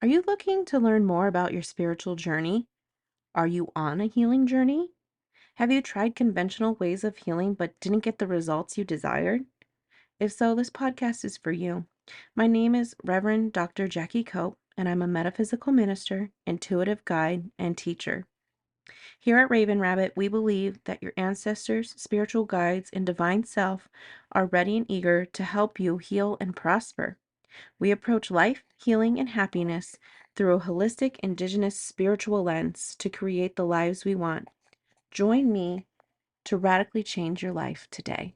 Are you looking to learn more about your spiritual journey? Are you on a healing journey? Have you tried conventional ways of healing but didn't get the results you desired? If so, this podcast is for you. My name is Reverend Dr. Jackie Cope, and I'm a metaphysical minister, intuitive guide, and teacher. Here at Raven Rabbit, we believe that your ancestors, spiritual guides, and divine self are ready and eager to help you heal and prosper. We approach life, healing, and happiness through a holistic, indigenous spiritual lens to create the lives we want. Join me to radically change your life today.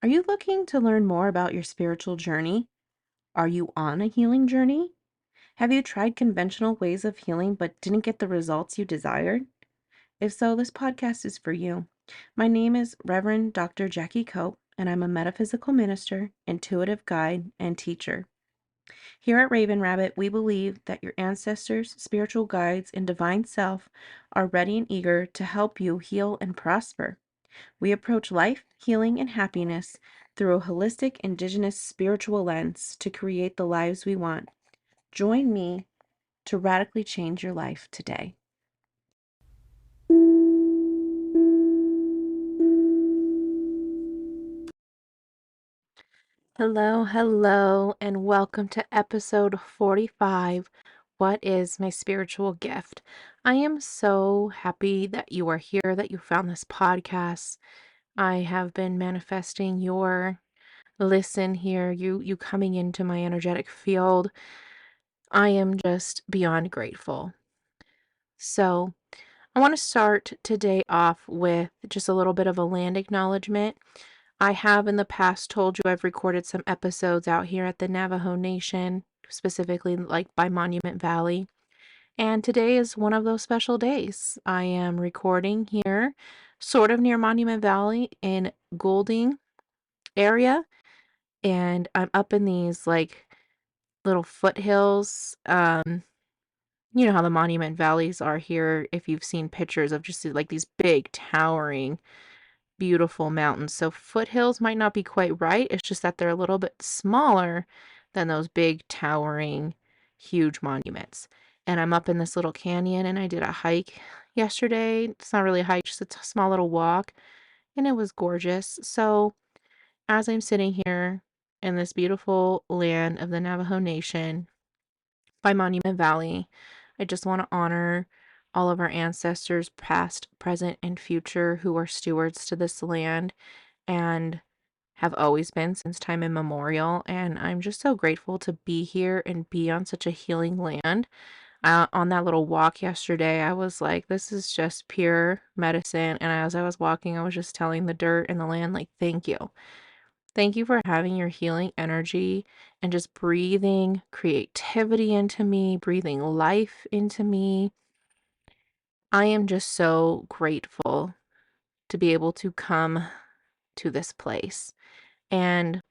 Are you looking to learn more about your spiritual journey? Are you on a healing journey? Have you tried conventional ways of healing but didn't get the results you desired? If so, this podcast is for you. My name is Reverend Dr. Jackie Cope, and I'm a metaphysical minister, intuitive guide, and teacher. Here at Raven Rabbit, we believe that your ancestors, spiritual guides, and divine self are ready and eager to help you heal and prosper. We approach life, healing, and happiness through a holistic, indigenous spiritual lens to create the lives we want. Join me to radically change your life today. Hello, hello, and welcome to episode 45. What is my spiritual gift? I am so happy that you are here, that you found this podcast. I have been manifesting your listen here, you coming into my energetic field. I am just beyond grateful. So, I want to start today off with just a little bit of a land acknowledgement. I have in the past told you I've recorded some episodes out here at the Navajo Nation, specifically like by Monument Valley. And today is one of those special days. I am recording here, sort of near Monument Valley in Golding area. And I'm up in these like little foothills. You know how the Monument Valleys are here, if you've seen pictures of just like these big, towering, beautiful mountains. So foothills might not be quite right. It's just that they're a little bit smaller than those big, towering, huge monuments. And I'm up in this little canyon and I did a hike yesterday. It's not really a hike, just a small little walk. And it was gorgeous. So as I'm sitting here in this beautiful land of the Navajo Nation by Monument Valley, I just want to honor all of our ancestors, past, present, and future, who are stewards to this land and have always been since time immemorial. And I'm just so grateful to be here and be on such a healing land. On that little walk yesterday, I was like, this is just pure medicine. And as I was walking, I was just telling the dirt and the land, like, thank you. Thank you for having your healing energy and just breathing creativity into me, breathing life into me. I am just so grateful to be able to come to this place. And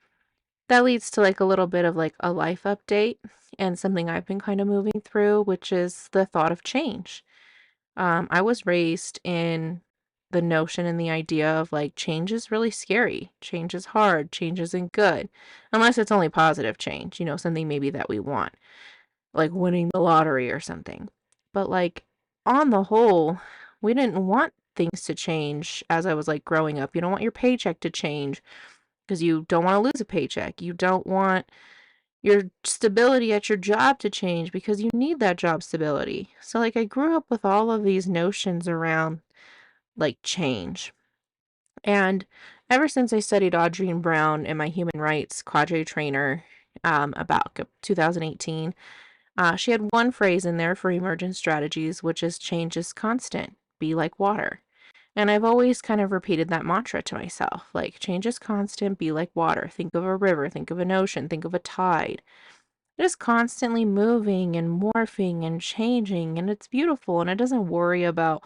that leads to like a little bit of like a life update and something I've been kind of moving through, which is the thought of change. I was raised in the notion and the idea of like change is really scary, change is hard, change isn't good, unless it's only positive change, something maybe that we want, like winning the lottery or something. But like on the whole, we didn't want things to change as I was like growing up. You don't want your paycheck to change because you don't want to lose a paycheck. You don't want your stability at your job to change because you need that job stability. So like I grew up with all of these notions around like change. And ever since I studied Audrey Brown in my human rights cadre trainer about 2018, she had one phrase in there for emergent strategies, which is change is constant, be like water. And I've always kind of repeated that mantra to myself, like change is constant, be like water. Think of a river, think of an ocean, think of a tide. It is constantly moving and morphing and changing, and it's beautiful, and it doesn't worry about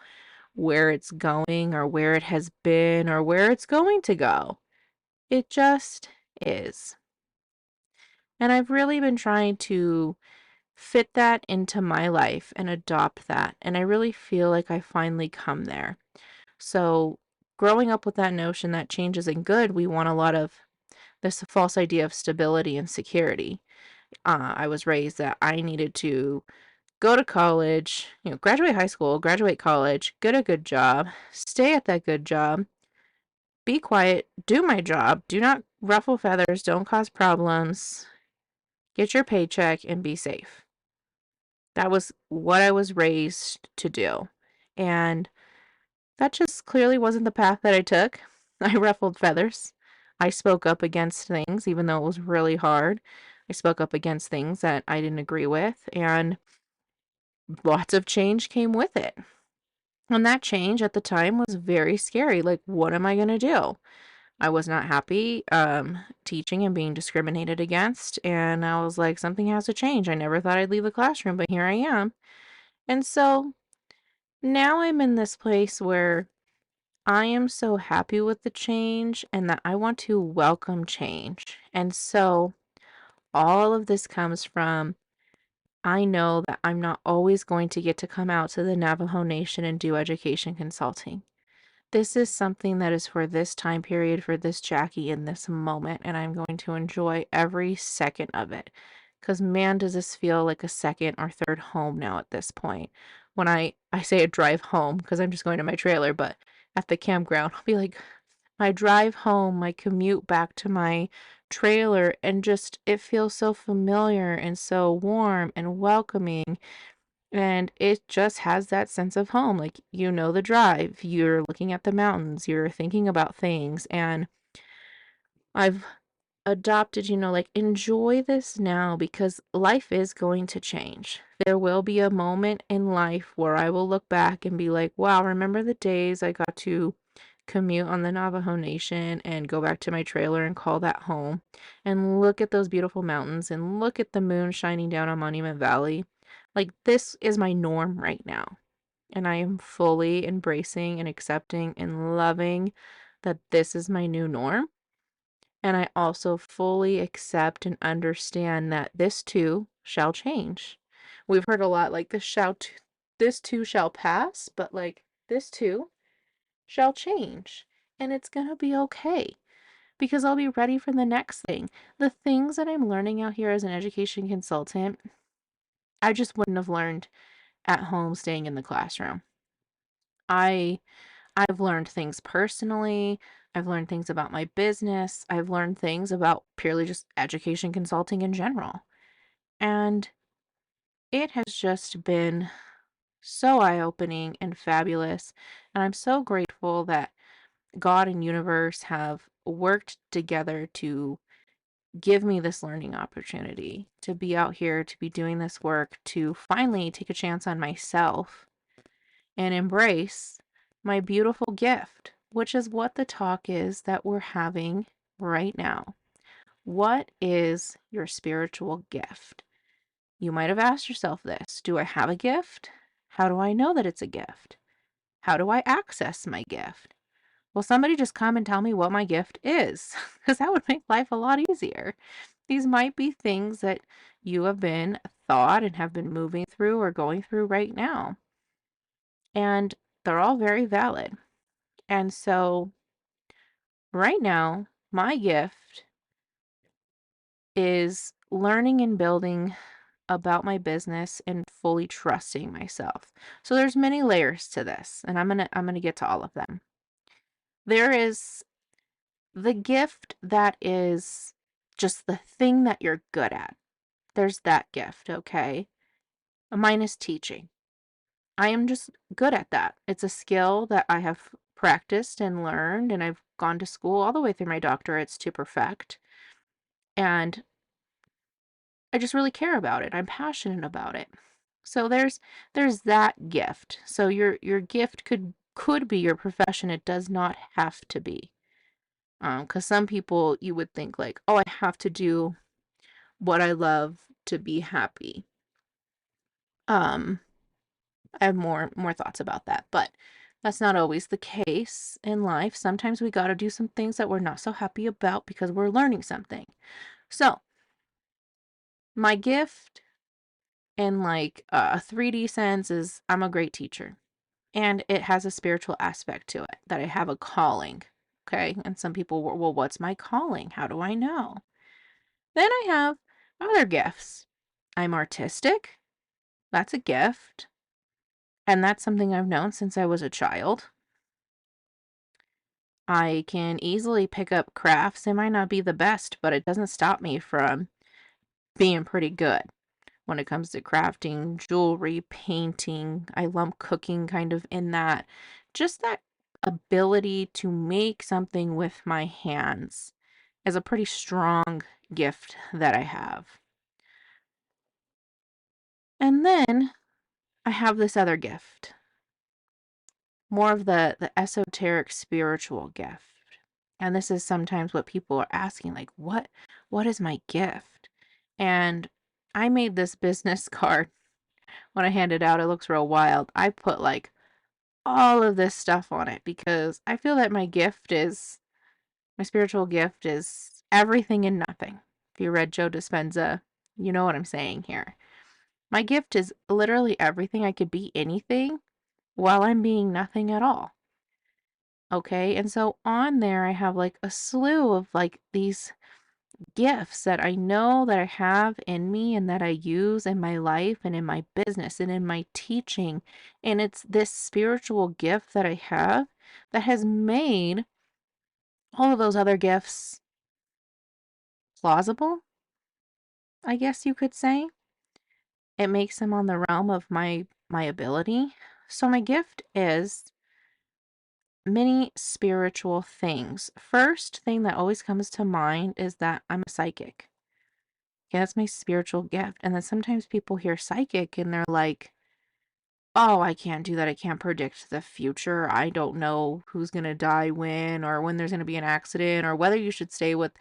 where it's going or where it has been or where it's going to go. It just is. And I've really been trying to fit that into my life and adopt that. And I really feel like I finally come there. So, growing up with that notion that change isn't good, we want a lot of this false idea of stability and security. I was raised that I needed to go to college, graduate high school, graduate college, get a good job, stay at that good job, be quiet, do my job, do not ruffle feathers, don't cause problems, get your paycheck, and be safe. That was what I was raised to do. And that just clearly wasn't the path that I took. I ruffled feathers. I spoke up against things, even though it was really hard. I spoke up against things that I didn't agree with, and lots of change came with it. And that change at the time was very scary. Like, what am I going to do? I was not happy teaching and being discriminated against. And I was like, something has to change. I never thought I'd leave the classroom, but here I am. And so now I'm in this place where I am so happy with the change and that I want to welcome change. And so all of this comes from I know that I'm not always going to get to come out to the Navajo Nation and do education consulting. This is something that is for this time period, for this Jackie in this moment, and I'm going to enjoy every second of it. Because man, does this feel like a second or third home now at this point. When I say a drive home, because I'm just going to my trailer, but at the campground, I'll be like, my drive home, my commute back to my trailer, and just it feels so familiar and so warm and welcoming and it just has that sense of home. Like, the drive, you're looking at the mountains, you're thinking about things. And I've adopted, like, enjoy this now because life is going to change. There will be a moment in life where I will look back and be like, wow, remember the days I got to commute on the Navajo Nation and go back to my trailer and call that home and look at those beautiful mountains and look at the moon shining down on Monument Valley. Like, this is my norm right now. And I am fully embracing and accepting and loving that this is my new norm. And I also fully accept and understand that this too shall change. We've heard a lot like this too shall pass, but like this too shall change. And it's going to be okay because I'll be ready for the next thing. The things that I'm learning out here as an education consultant, I just wouldn't have learned at home staying in the classroom. I I've learned things personally. I've learned things about my business. I've learned things about purely just education consulting in general. And it has just been so eye-opening and fabulous. And I'm so grateful that God and universe have worked together to give me this learning opportunity to be out here, to be doing this work, to finally take a chance on myself and embrace my beautiful gift, which is what the talk is that we're having right now. What is your spiritual gift? You might have asked yourself this. Do I have a gift? How do I know that it's a gift? How do I access my gift? Well, somebody just come and tell me what my gift is, because that would make life a lot easier. These might be things that you have been thought and have been moving through or going through right now. And they're all very valid. And so right now, my gift is learning and building about my business and fully trusting myself. So there's many layers to this, and I'm going to get to all of them. There is the gift that is just the thing that you're good at. There's that gift, okay? Mine is teaching. I am just good at that. It's a skill that I have practiced and learned, and I've gone to school all the way through my doctorates to perfect. And I just really care about it. I'm passionate about it. So there's that gift. So your gift could be your profession. It does not have to be. Because some people you would think like, oh, I have to do what I love to be happy. Um, I have more thoughts about that, but That's not always the case in life. Sometimes we got to do some things that we're not so happy about because we're learning something. So, my gift in like a 3D sense is I'm a great teacher. And it has a spiritual aspect to it that I have a calling. Okay. And some people were, well, what's my calling? How do I know? Then I have other gifts. I'm artistic. That's a gift. And that's something I've known since I was a child. I can easily pick up crafts. They might not be the best, but it doesn't stop me from being pretty good when it comes to crafting, jewelry, painting. I lump cooking kind of in that. Just that ability to make something with my hands is a pretty strong gift that I have. And then I have this other gift, more of the esoteric spiritual gift. And this is sometimes what people are asking, like, what is my gift? And I made this business card when I handed out. It looks real wild. I put like all of this stuff on it because I feel that my spiritual gift is everything and nothing. If you read Joe Dispenza, you know what I'm saying here. My gift is literally everything. I could be anything while I'm being nothing at all. Okay. And so on there, I have like a slew of like these gifts that I know that I have in me and that I use in my life and in my business and in my teaching. And it's this spiritual gift that I have that has made all of those other gifts plausible, I guess you could say. It makes them on the realm of my ability. So my gift is many spiritual things. First thing that always comes to mind is that I'm a psychic. Yeah, that's my spiritual gift. And then sometimes people hear psychic and they're like, oh, I can't do that. I can't predict the future. I don't know who's going to die when or when there's going to be an accident or whether you should stay with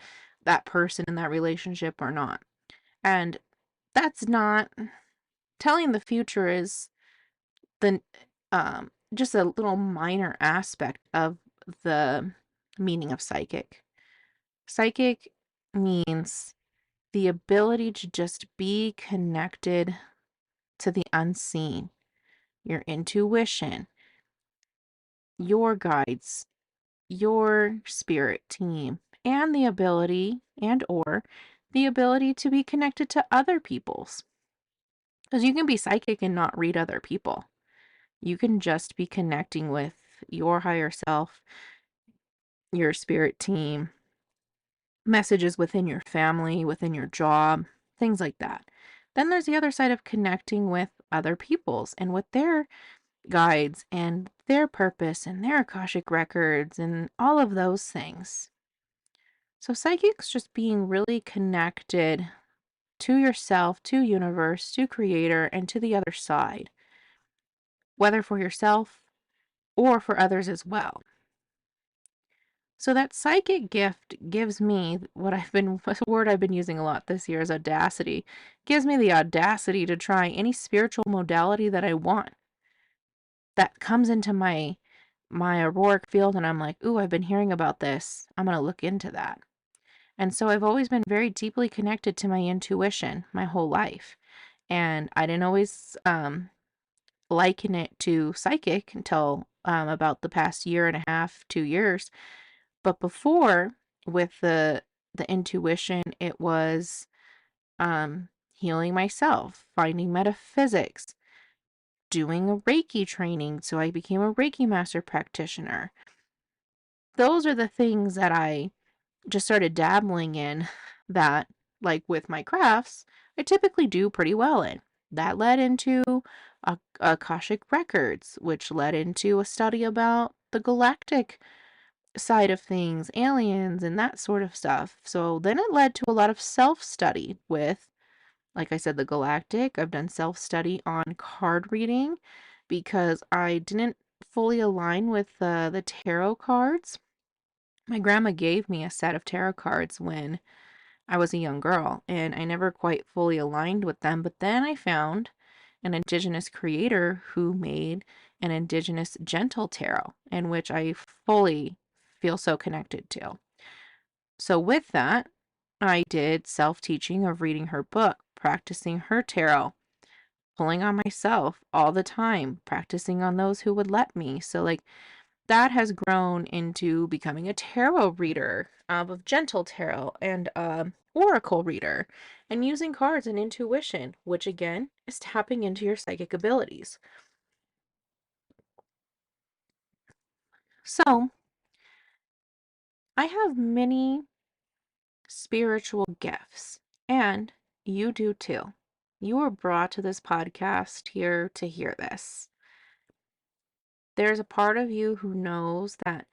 that person in that relationship or not. And that's not telling the future is the just a little minor aspect of the meaning of psychic. Psychic means the ability to just be connected to the unseen, your intuition, your guides, your spirit team, and the ability to be connected to other people's. Because you can be psychic and not read other people. You can just be connecting with your higher self, your spirit team, messages within your family, within your job, things like that. Then there's the other side of connecting with other people's and with their guides and their purpose and their Akashic records and all of those things. So psychic's just being really connected to yourself, to universe, to creator, and to the other side, whether for yourself or for others as well. So that psychic gift gives me what I've been a word I've been using a lot this year is audacity. Gives me the audacity to try any spiritual modality that I want. That comes into my auroric field and I'm like, "Ooh, I've been hearing about this. I'm going to look into that." And so I've always been very deeply connected to my intuition my whole life. And I didn't always liken it to psychic until about the past year and a half, 2 years. But before, with the intuition, it was healing myself, finding metaphysics, doing a Reiki training. So I became a Reiki master practitioner. Those are the things that I just started dabbling in that, like with my crafts, I typically do pretty well in. That led into Akashic Records, which led into a study about the galactic side of things, aliens, and that sort of stuff. So then it led to a lot of self study with, like I said, the galactic. I've done self study on card reading because I didn't fully align with the tarot cards. My grandma gave me a set of tarot cards when I was a young girl, and I never quite fully aligned with them. But then I found an indigenous creator who made an indigenous gentle tarot, in which I fully feel so connected to. So, with that, I did self teaching of reading her book, practicing her tarot, pulling on myself all the time, practicing on those who would let me. So, like, that has grown into becoming a tarot reader of gentle tarot and oracle reader and using cards and intuition, which again is tapping into your psychic abilities. So, I have many spiritual gifts, and you do too. You were brought to this podcast here to hear this. There's a part of you who knows that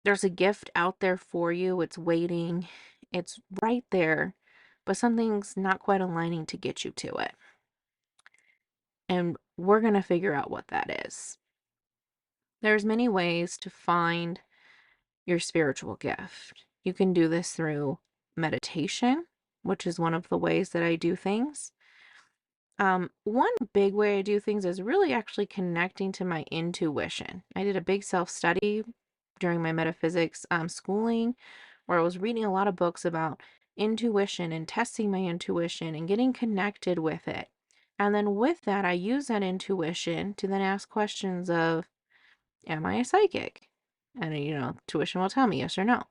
there's a gift out there for you. It's waiting, it's right there, but something's not quite aligning to get you to it. And we're going to figure out what that is. There's many ways to find your spiritual gift. You can do this through meditation, which is one of the ways that I do things. One big way I do things is really actually connecting to my intuition. I did a big self-study during my metaphysics schooling where I was reading a lot of books about intuition and testing my intuition and getting connected with it. And then with that, I use that intuition to then ask questions of, am I a psychic? And, intuition will tell me yes or no.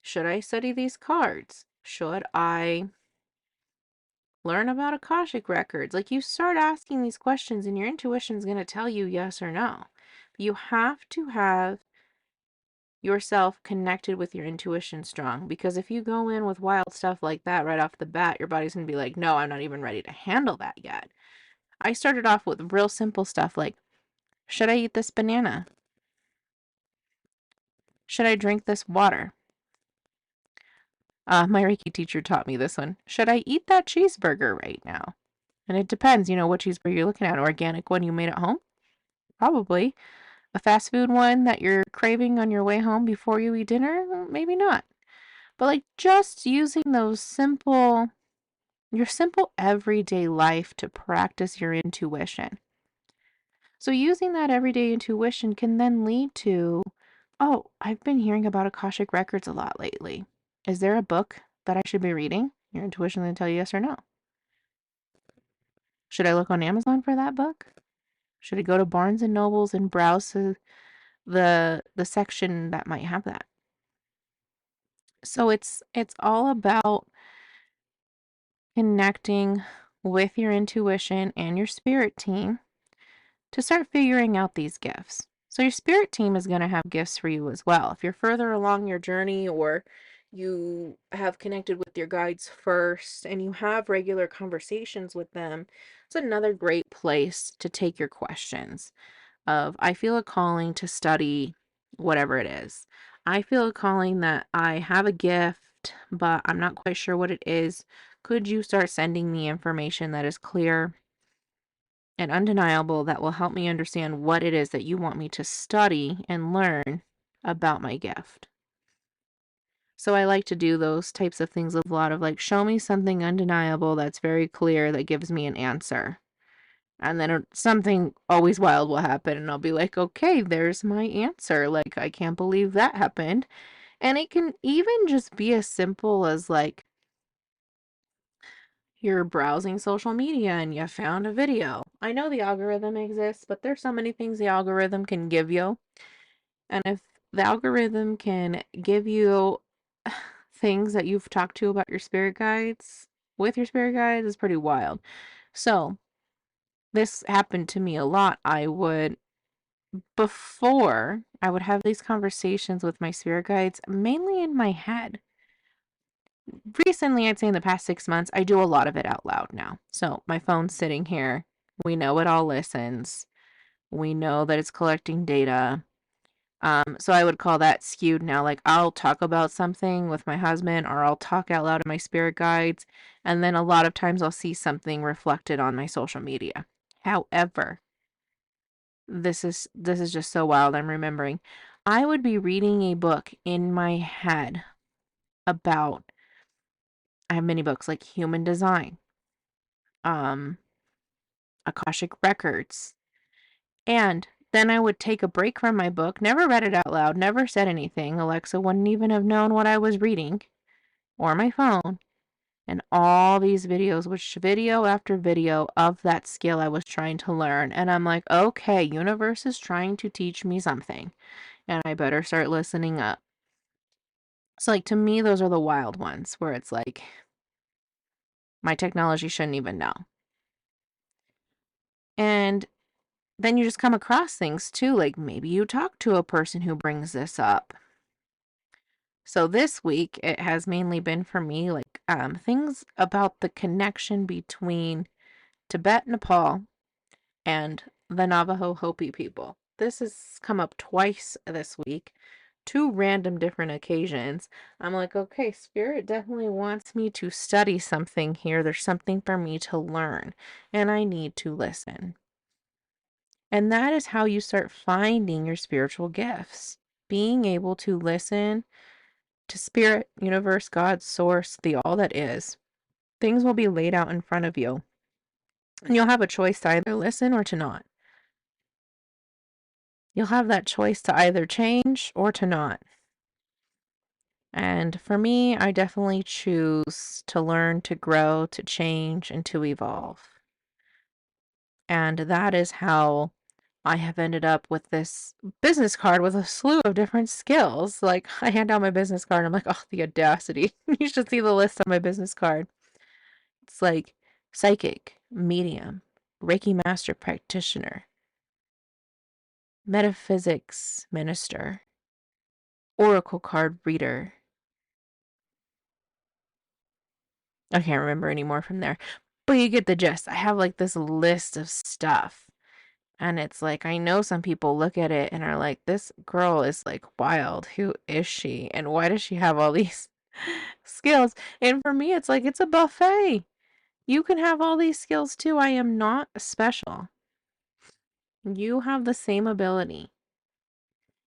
Should I study these cards? Should I learn about Akashic records? Like, you start asking these questions and your intuition is going to tell you yes or no. But you have to have yourself connected with your intuition strong, because if you go in with wild stuff like that right off the bat, your body's going to be like, no, I'm not even ready to handle that yet. I started off with real simple stuff like, should I eat this banana? Should I drink this water? My Reiki teacher taught me this one. Should I eat that cheeseburger right now? And it depends, what cheeseburger you're looking at. An organic one you made at home? Probably. A fast food one that you're craving on your way home before you eat dinner? Maybe not. But like just using your simple everyday life to practice your intuition. So using that everyday intuition can then lead to, oh, I've been hearing about Akashic records a lot lately. Is there a book that I should be reading? Your intuition will tell you yes or no. Should I look on Amazon for that book? Should I go to Barnes and Nobles and browse the section that might have that? So it's all about connecting with your intuition and your spirit team to start figuring out these gifts. So your spirit team is going to have gifts for you as well. If you're further along your journey or you have connected with your guides first and you have regular conversations with them, it's another great place to take your questions of, I feel a calling to study whatever it is. I feel a calling that I have a gift, but I'm not quite sure what it is. Could you start sending me information that is clear and undeniable that will help me understand what it is that you want me to study and learn about my gift? So I like to do those types of things with a lot of like, show me something undeniable that's very clear that gives me an answer. And then something always wild will happen, and I'll be like, okay, there's my answer. Like, I can't believe that happened. And it can even just be as simple as like, you're browsing social media and you found a video. I know the algorithm exists, but there's so many things the algorithm can give you. And if the algorithm can give you things that you've talked to about your spirit guides with your spirit guides, it's pretty wild. So, this happened to me a lot. Before, I would have these conversations with my spirit guides mainly in my head. Recently, I'd say in the past 6 months, I do a lot of it out loud now. So my phone's sitting here. We know it all listens. We know that it's collecting data. So I would call that skewed now. Like, I'll talk about something with my husband or I'll talk out loud to my spirit guides. And then a lot of times I'll see something reflected on my social media. However, this is just so wild. I'm remembering. I would be reading a book in my head about, I have many books like human design, um, Akashic records, And then I would take a break from my book, never read it out loud, never said anything. Alexa wouldn't even have known what I was reading or my phone. And all these videos, which video after video of that skill I was trying to learn. And I'm like, okay, universe is trying to teach me something, and I better start listening up. So, like, to me, those are the wild ones where it's like, my technology shouldn't even know. And then you just come across things too, like maybe you talk to a person who brings this up. So this week, it has mainly been for me, like, things about the connection between Tibet, Nepal, and the Navajo Hopi people. This has come up twice this week, two random different occasions. I'm like, okay, Spirit definitely wants me to study something here. There's something for me to learn, and I need to listen. And that is how you start finding your spiritual gifts. Being able to listen to Spirit, universe, God, source, the all that is. Things will be laid out in front of you, and you'll have a choice to either listen or to not. You'll have that choice to either change or to not. And for me, I definitely choose to learn, to grow, to change, and to evolve. And that is how I have ended up with this business card with a slew of different skills. Like, I hand out my business card, I'm like, oh, the audacity. You should see the list on my business card. It's like psychic, medium, Reiki master practitioner, metaphysics minister, oracle card reader. I can't remember any more from there. But you get the gist. I have like this list of stuff. And it's like, I know some people look at it and are like, this girl is like wild. Who is she? And why does she have all these skills? And for me, it's like, it's a buffet. You can have all these skills too. I am not special. You have the same ability.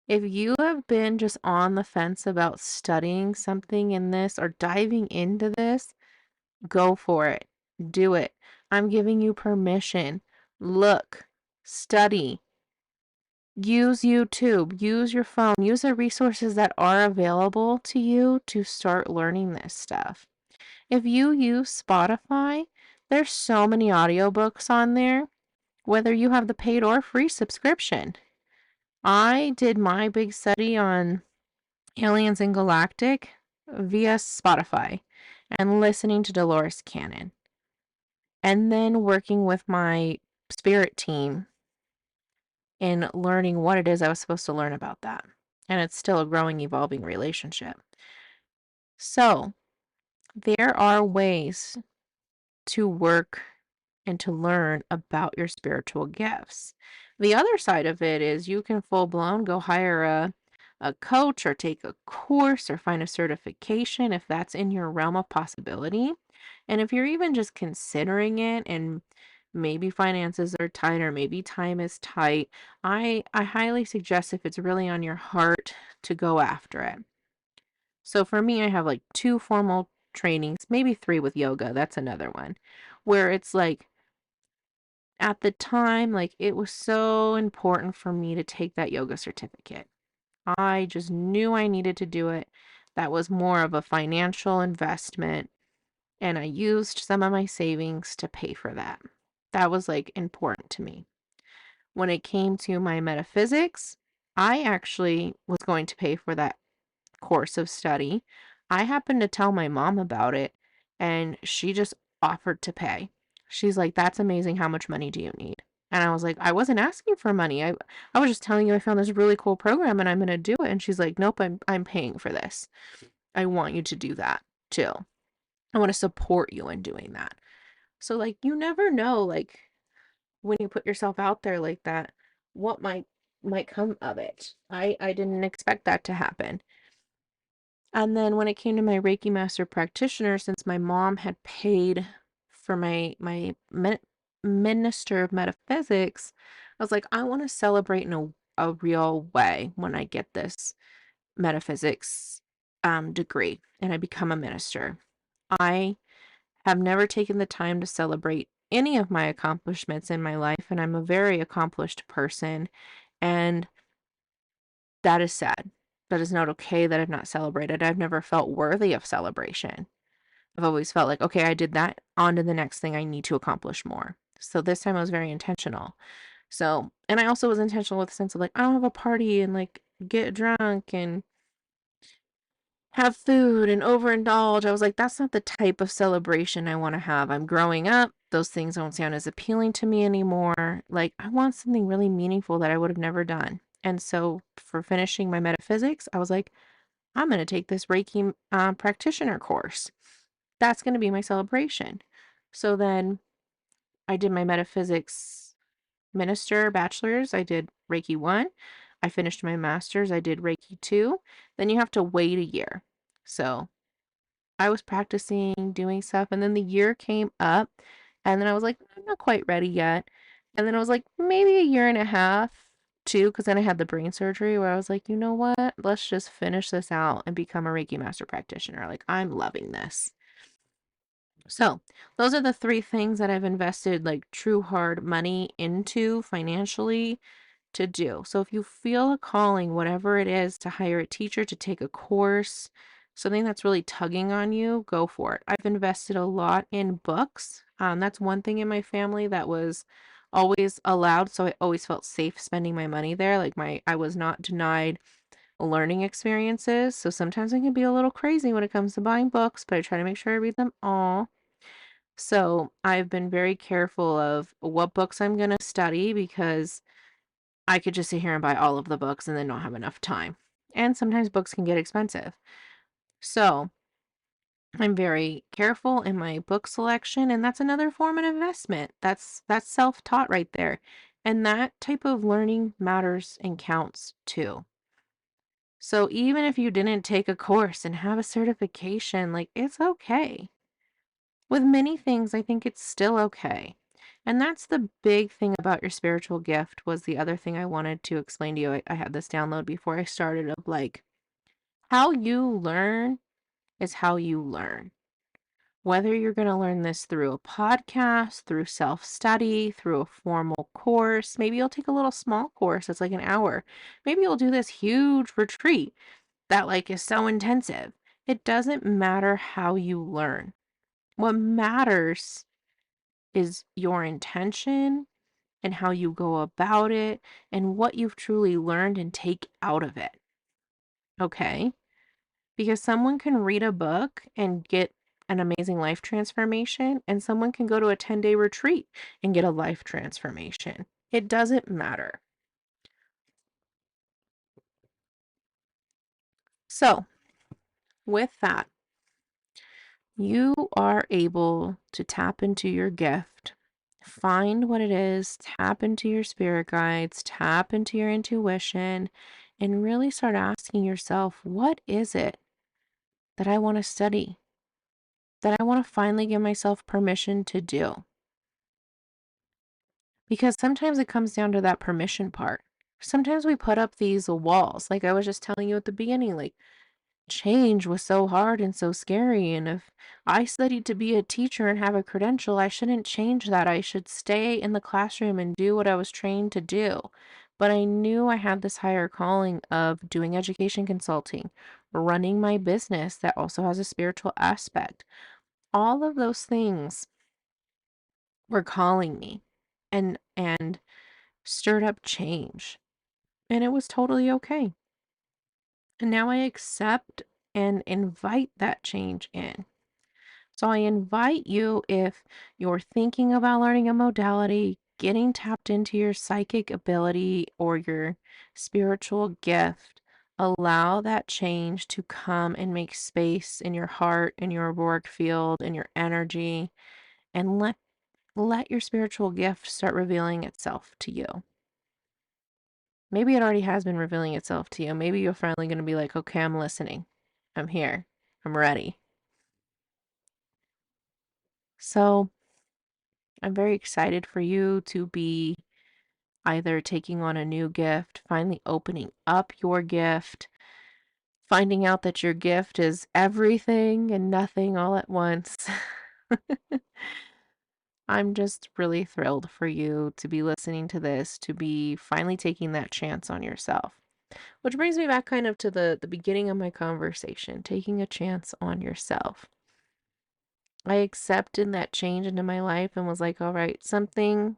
If you have been just on the fence about studying something in this or diving into this, go for it. Do it. I'm giving you permission. Look, study, use YouTube, use your phone, use the resources that are available to you to start learning this stuff. If you use Spotify, there's so many audiobooks on there, whether you have the paid or free subscription. I did my big study on Aliens and Galactic via Spotify and listening to Dolores Cannon, and then working with my spirit team in learning what it is I was supposed to learn about that. And it's still a growing, evolving relationship. So, there are ways to work and to learn about your spiritual gifts. The other side of it is you can full blown go hire a coach or take a course or find a certification if that's in your realm of possibility. And if you're even just considering it and maybe finances are tight or maybe time is tight, I highly suggest, if it's really on your heart, to go after it. So for me, I have like 2 formal trainings, maybe 3 with yoga. That's another one where it's like, at the time, like, it was so important for me to take that yoga certificate. I just knew I needed to do it. That was more of a financial investment, and I used some of my savings to pay for that. That was like important to me. When it came to my metaphysics, I actually was going to pay for that course of study. I happened to tell my mom about it, and she just offered to pay. She's like, "That's amazing. How much money do you need?" And I was like, "I wasn't asking for money. I was just telling you I found this really cool program and I'm going to do it." And she's like, "Nope, I'm paying for this. I want you to do that too. I want to support you in doing that." So, like, you never know, like, when you put yourself out there like that, what might come of it. I didn't expect that to happen. And then when it came to my Reiki master practitioner, since my mom had paid for my minister of metaphysics, I was like, I want to celebrate in a real way when I get this metaphysics degree and I become a minister. I have never taken the time to celebrate any of my accomplishments in my life, and I'm a very accomplished person, and that is sad. That is not okay that I've not celebrated. I've never felt worthy of celebration. I've always felt like, okay, I did that, on to the next thing I need to accomplish more. So this time I was very intentional. So, and I also was intentional with the sense of like, I don't have a party and like get drunk and have food and overindulge. I was like, that's not the type of celebration I want to have. I'm growing up. Those things don't sound as appealing to me anymore. Like, I want something really meaningful that I would have never done. And so, for finishing my metaphysics, I was like, I'm going to take this Reiki practitioner course. That's going to be my celebration. So then I did my metaphysics minister bachelor's. I did Reiki 1. I finished my master's. I did Reiki 2. Then you have to wait a year. So I was practicing, doing stuff, and then the year came up, and then I was like, I'm not quite ready yet. And then I was like, maybe a year and a half, too, because then I had the brain surgery where I was like, you know what? Let's just finish this out and become a Reiki master practitioner. Like, I'm loving this. So, those are the three things that I've invested like true hard money into financially to do. So if you feel a calling, whatever it is, to hire a teacher, to take a course, something that's really tugging on you, go for it. I've invested a lot in books. That's one thing in my family that was always allowed, so I always felt safe spending my money there. Like I was not denied learning experiences. So sometimes I can be a little crazy when it comes to buying books, but I try to make sure I read them all. So I've been very careful of what books I'm going to study because I could just sit here and buy all of the books and then not have enough time. And sometimes books can get expensive. So I'm very careful in my book selection, and that's another form of investment. That's self-taught right there. And that type of learning matters and counts too. So even if you didn't take a course and have a certification, like it's okay. With many things, I think it's still okay. And that's the big thing about your spiritual gift was the other thing I wanted to explain to you. I had this download before I started of like how you learn is how you learn. Whether you're going to learn this through a podcast, through self-study, through a formal course, maybe you'll take a little small course that's like an hour. Maybe you'll do this huge retreat that like is so intensive. It doesn't matter how you learn. What matters is your intention and how you go about it and what you've truly learned and take out of it. Okay? Because someone can read a book and get an amazing life transformation, and someone can go to a 10-day retreat and get a life transformation. It doesn't matter. So, with that, you are able to tap into your gift, find what it is, tap into your spirit guides, tap into your intuition, and really start asking yourself, what is it that I want to study? That I want to finally give myself permission to do? Because sometimes it comes down to that permission part. Sometimes we put up these walls, like I was just telling you at the beginning, like change was so hard and so scary. And if I studied to be a teacher and have a credential, I shouldn't change that. I should stay in the classroom and do what I was trained to do. But I knew I had this higher calling of doing education consulting, running my business that also has a spiritual aspect. All of those things were calling me and stirred up change. And it was totally okay. And now I accept and invite that change in. So I invite you, if you're thinking about learning a modality, getting tapped into your psychic ability or your spiritual gift, allow that change to come and make space in your heart, in your work field, in your energy, and let your spiritual gift start revealing itself to you. Maybe it already has been revealing itself to you. Maybe you're finally going to be like, okay, I'm listening. I'm here. I'm ready. So I'm very excited for you to be either taking on a new gift, finally opening up your gift, finding out that your gift is everything and nothing all at once. I'm just really thrilled for you to be listening to this, to be finally taking that chance on yourself. Which brings me back kind of to the beginning of my conversation, taking a chance on yourself. I accepted that change into my life and was like, all right, something's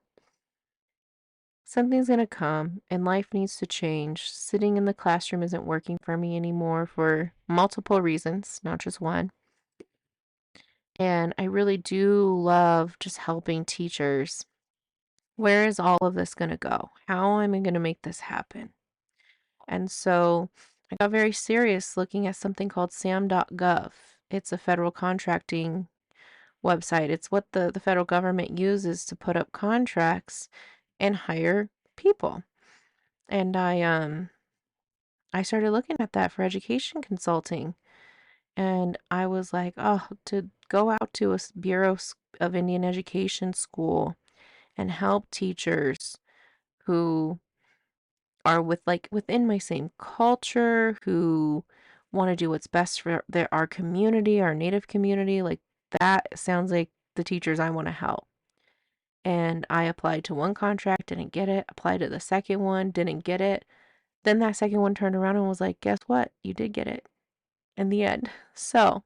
gonna come and life needs to change. Sitting in the classroom isn't working for me anymore for multiple reasons, not just one. And I really do love just helping teachers. Where is all of this gonna go? How am I gonna make this happen? And so I got very serious looking at something called SAM.gov. It's a federal contracting website. It's what the federal government uses to put up contracts and hire people. And I started looking at that for education consulting. And I was like, oh, to go out to a Bureau of Indian Education school and help teachers who are within my same culture, who want to do what's best for our community, our native community, like that sounds like the teachers I want to help. And I applied to one contract, didn't get it, applied to the second one, didn't get it. Then that second one turned around and was like, guess what? You did get it in the end. So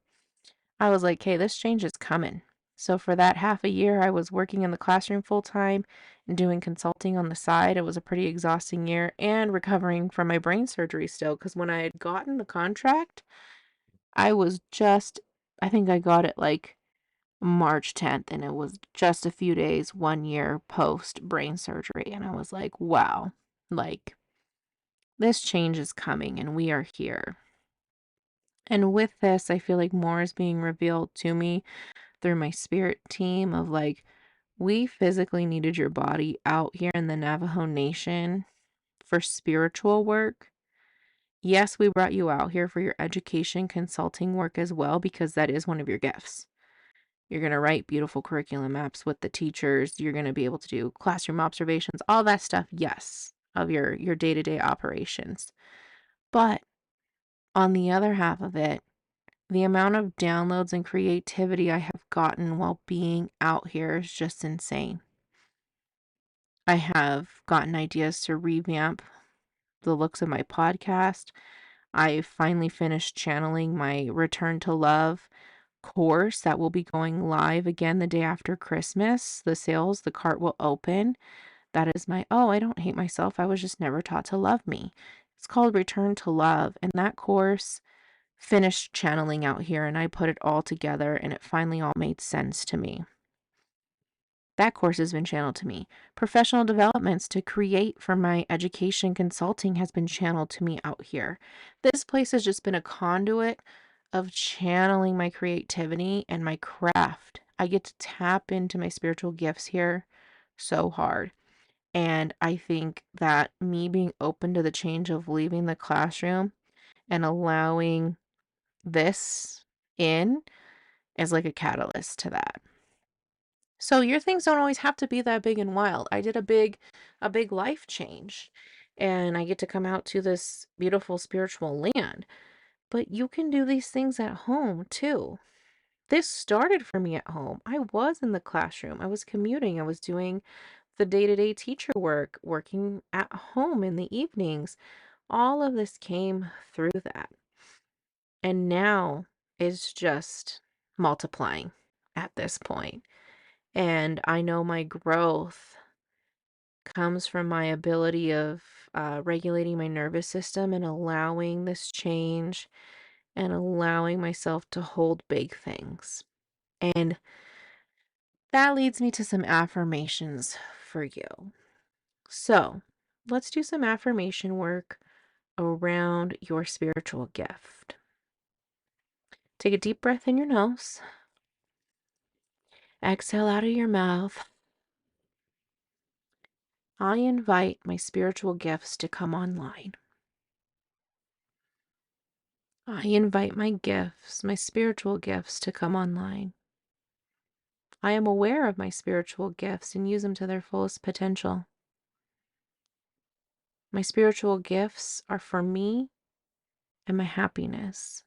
I was like, hey, this change is coming. So for that half a year, I was working in the classroom full time and doing consulting on the side. It was a pretty exhausting year and recovering from my brain surgery still, because when I had gotten the contract, I was just, I think I got it like March 10th, and it was just a few days, 1 year post brain surgery. And I was like, wow, like this change is coming and we are here. And with this, I feel like more is being revealed to me through my spirit team of like, we physically needed your body out here in the Navajo Nation for spiritual work. Yes, we brought you out here for your education consulting work as well, because that is one of your gifts. You're going to write beautiful curriculum maps with the teachers. You're going to be able to do classroom observations, all that stuff, yes, of your day-to-day operations. But on the other half of it, the amount of downloads and creativity I have gotten while being out here is just insane. I have gotten ideas to revamp the looks of my podcast. I finally finished channeling my Return to Love course that will be going live again the day after Christmas. The cart will open. That is my, oh, I don't hate myself. I was just never taught to love me. It's called Return to Love. And that course finished channeling out here, and I put it all together, and it finally all made sense to me. That course has been channeled to me. Professional developments to create for my education consulting has been channeled to me out here. This place has just been a conduit of channeling my creativity and my craft. I get to tap into my spiritual gifts here so hard. And I think that me being open to the change of leaving the classroom and allowing this in is like a catalyst to that. So your things don't always have to be that big and wild. I did a big life change, and I get to come out to this beautiful spiritual land. But you can do these things at home too. This started for me at home. I was in the classroom. I was commuting. I was doing the day-to-day teacher work, working at home in the evenings. All of this came through that. And now it's just multiplying at this point. And I know my growth comes from my ability of regulating my nervous system and allowing this change and allowing myself to hold big things. And that leads me to some affirmations for you. So let's do some affirmation work around your spiritual gift. Take a deep breath in your nose. Exhale out of your mouth. I invite my spiritual gifts to come online. I invite my gifts, my spiritual gifts, to come online. I am aware of my spiritual gifts and use them to their fullest potential. My spiritual gifts are for me and my happiness.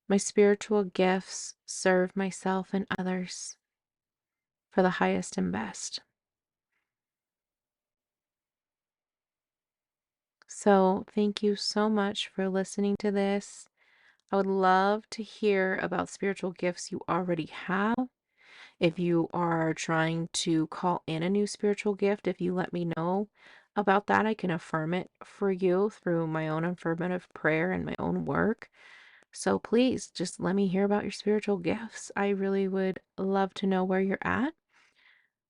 My spiritual gifts serve myself and others for the highest and best. So, thank you so much for listening to this. I would love to hear about spiritual gifts you already have. If you are trying to call in a new spiritual gift, if you let me know about that, I can affirm it for you through my own affirmative prayer and my own work. So please just let me hear about your spiritual gifts. I really would love to know where you're at.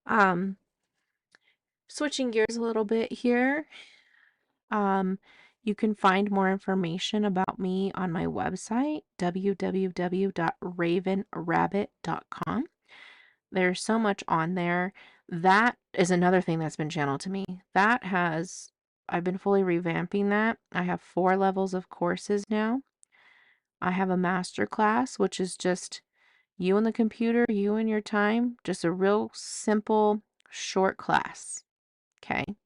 Um, Switching gears a little bit here. Um, you can find more information about me on my website, www.ravenrabbit.com. There's so much on there. That is another thing that's been channeled to me. I've been fully revamping that. I have 4 levels of courses now. I have a master class, which is just you and the computer, you and your time, just a real simple, short class. Okay.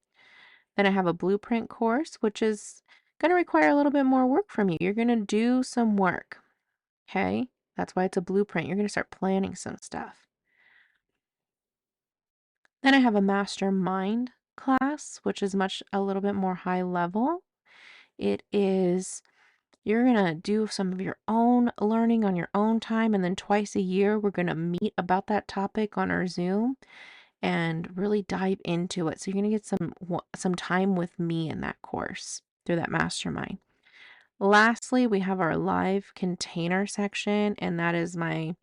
Then I have a blueprint course, which is going to require a little bit more work from you. You're going to do some work. Okay. That's why it's a blueprint. You're going to start planning some stuff. Then I have a mastermind class, which is a little bit more high level. It is, you're going to do some of your own learning on your own time. And then twice a year, we're going to meet about that topic on our Zoom and really dive into it. So you're going to get some time with me in that course through that mastermind. Lastly, we have our live container section, and that is my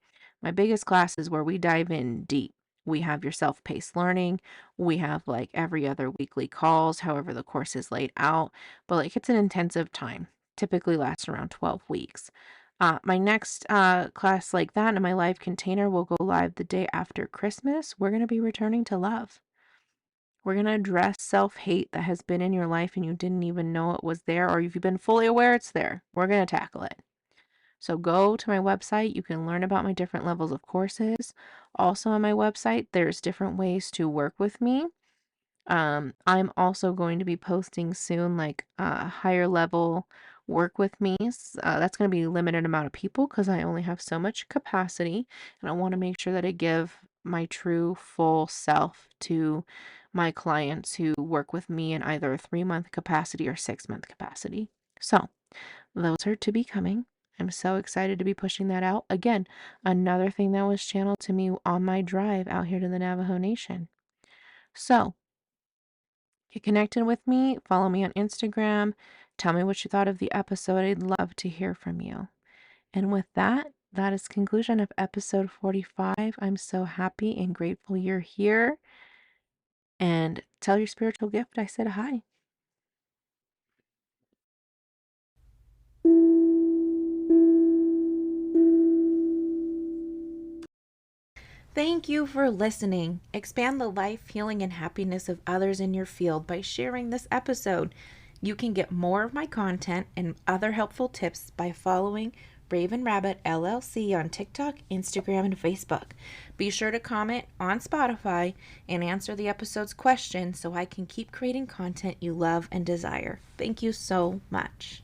biggest classes where we dive in deep. We have your self-paced learning. We have like every other weekly calls, however the course is laid out, but like it's an intensive time. Typically lasts around 12 weeks. My next class like that in my live container will go live the day after Christmas. We're going to be returning to love. We're going to address self-hate that has been in your life and you didn't even know it was there, or if you've been fully aware it's there. We're going to tackle it. So go to my website. You can learn about my different levels of courses. Also on my website, there's different ways to work with me. I'm also going to be posting soon, like higher level work with me. That's going to be a limited amount of people because I only have so much capacity, and I want to make sure that I give my true full self to my clients who work with me in either a 3-month capacity or 6-month capacity. So those are to be coming. I'm so excited to be pushing that out. Again, another thing that was channeled to me on my drive out here to the Navajo Nation. So, get connected with me, follow me on Instagram, tell me what you thought of the episode. I'd love to hear from you. And with that, that is conclusion of episode 45. I'm so happy and grateful you're here. And tell your spiritual gift I said hi. Thank you for listening. Expand the life, healing, and happiness of others in your field by sharing this episode. You can get more of my content and other helpful tips by following Raven Rabbit LLC on TikTok, Instagram, and Facebook. Be sure to comment on Spotify and answer the episode's question so I can keep creating content you love and desire. Thank you so much.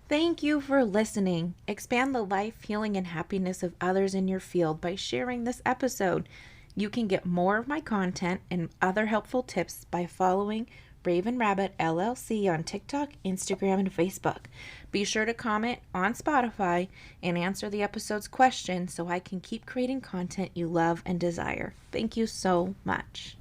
Thank you for listening. Expand the life, healing, and happiness of others in your field by sharing this episode. You can get more of my content and other helpful tips by following Raven Rabbit LLC on TikTok, Instagram, and Facebook. Be sure to comment on Spotify and answer the episode's question so I can keep creating content you love and desire. Thank you so much.